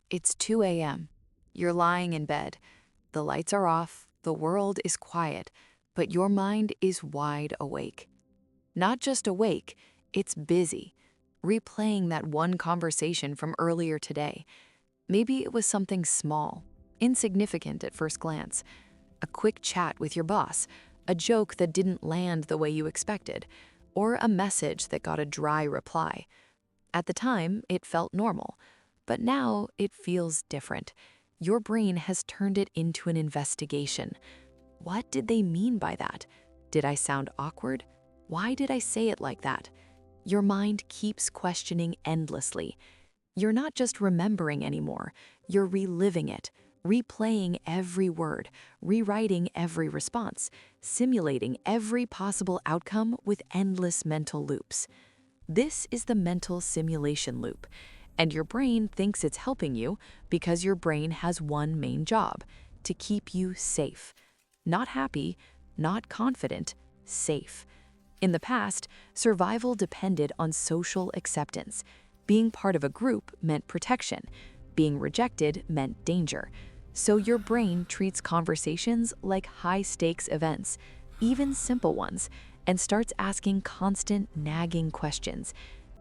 It's 2 a.m. You're lying in bed. The lights are off, the world is quiet, but your mind is wide awake. Not just awake, it's busy, replaying that one conversation from earlier today. Maybe it was something small, insignificant at first glance, a quick chat with your boss, a joke that didn't land the way you expected, or a message that got a dry reply. At the time, it felt normal, but now it feels different. Your brain has turned it into an investigation. What did they mean by that? Did I sound awkward? Why did I say it like that? Your mind keeps questioning endlessly. You're not just remembering anymore, you're reliving it, replaying every word, rewriting every response, simulating every possible outcome with endless mental loops. This is the mental simulation loop, and your brain thinks it's helping you because your brain has one main job: to keep you safe. Not happy, not confident, safe. In the past, survival depended on social acceptance. Being part of a group meant protection. Being rejected meant danger. So your brain treats conversations like high-stakes events, even simple ones, and starts asking constant, nagging questions.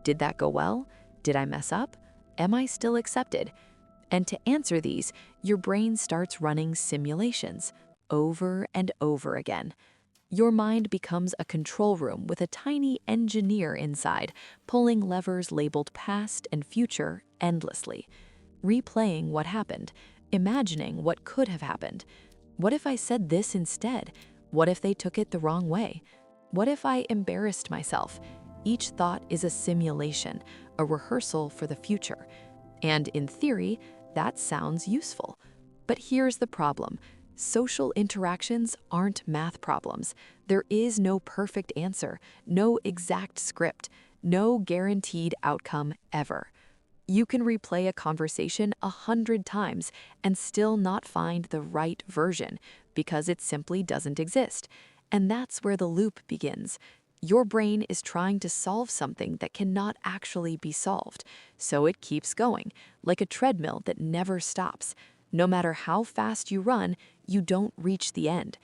Did that go well? Did I mess up? Am I still accepted? And to answer these, your brain starts running simulations over and over again. Your mind becomes a control room with a tiny engineer inside, pulling levers labeled past and future endlessly, replaying what happened, imagining what could have happened. What if I said this instead? What if they took it the wrong way? What if I embarrassed myself? Each thought is a simulation, a rehearsal for the future. And in theory, that sounds useful. But here's the problem. Social interactions aren't math problems. There is no perfect answer, no exact script, no guaranteed outcome ever. You can replay a conversation 100 times and still not find the right version because it simply doesn't exist. And that's where the loop begins. Your brain is trying to solve something that cannot actually be solved, so it keeps going, like a treadmill that never stops. No matter how fast you run, you don't reach the end.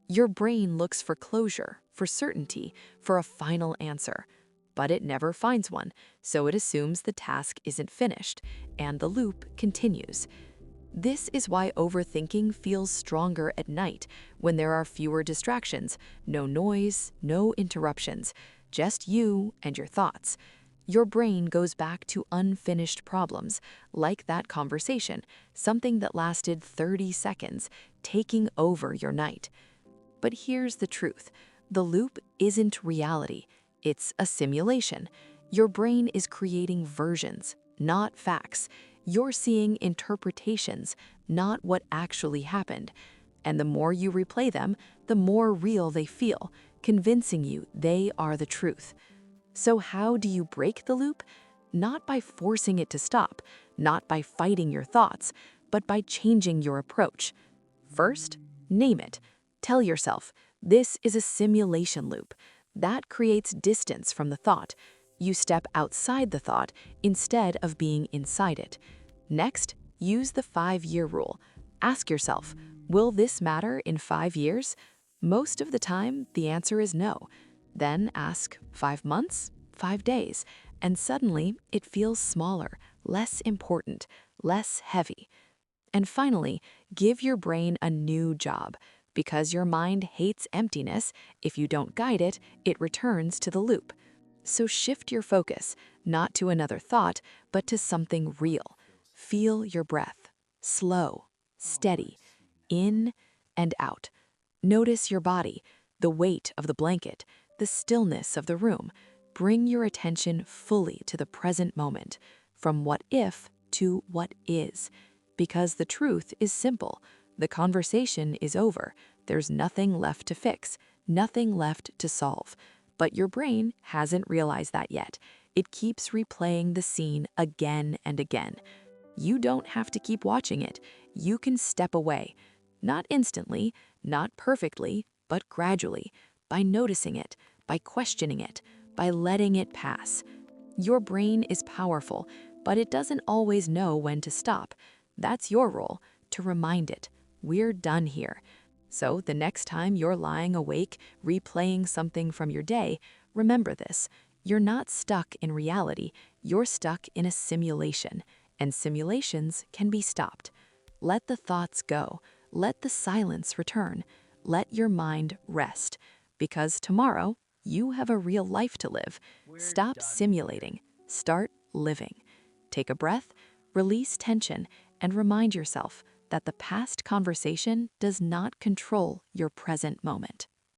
Your brain looks for closure, for certainty, for a final answer. But it never finds one, so it assumes the task isn't finished, and the loop continues. This is why overthinking feels stronger at night, when there are fewer distractions, no noise, no interruptions, just you and your thoughts. Your brain goes back to unfinished problems, like that conversation, something that lasted 30 seconds, taking over your night. But here's the truth. The loop isn't reality. It's a simulation. Your brain is creating versions, not facts. You're seeing interpretations, not what actually happened. And the more you replay them, the more real they feel, convincing you they are the truth. So how do you break the loop? Not by forcing it to stop, not by fighting your thoughts, but by changing your approach. First, name it. Tell yourself, this is a simulation loop. That creates distance from the thought. You step outside the thought instead of being inside it. Next, use the 5-year rule. Ask yourself, will this matter in 5 years? Most of the time, the answer is no. Then ask 5 months, 5 days, and suddenly it feels smaller, less important, less heavy. And finally, give your brain a new job. Because your mind hates emptiness, if you don't guide it, it returns to the loop. So shift your focus, not to another thought, but to something real. Feel your breath, slow, steady, in and out. Notice your body, the weight of the blanket, the stillness of the room. Bring your attention fully to the present moment, from what if to what is. Because the truth is simple. The conversation is over. There's nothing left to fix, nothing left to solve. But your brain hasn't realized that yet. It keeps replaying the scene again and again. You don't have to keep watching it. You can step away. Not instantly, not perfectly, but gradually, by noticing it, by questioning it, by letting it pass. Your brain is powerful but it doesn't always know when to stop. That's your role, to remind it, we're done here. So the next time you're lying awake, replaying something from your day, remember this. You're not stuck in reality, you're stuck in a simulation, and simulations can be stopped. Let the thoughts go, let the silence return, let your mind rest, because tomorrow you have a real life to live. Stop simulating, start living. Take a breath, release tension, and remind yourself that the past conversation does not control your present moment.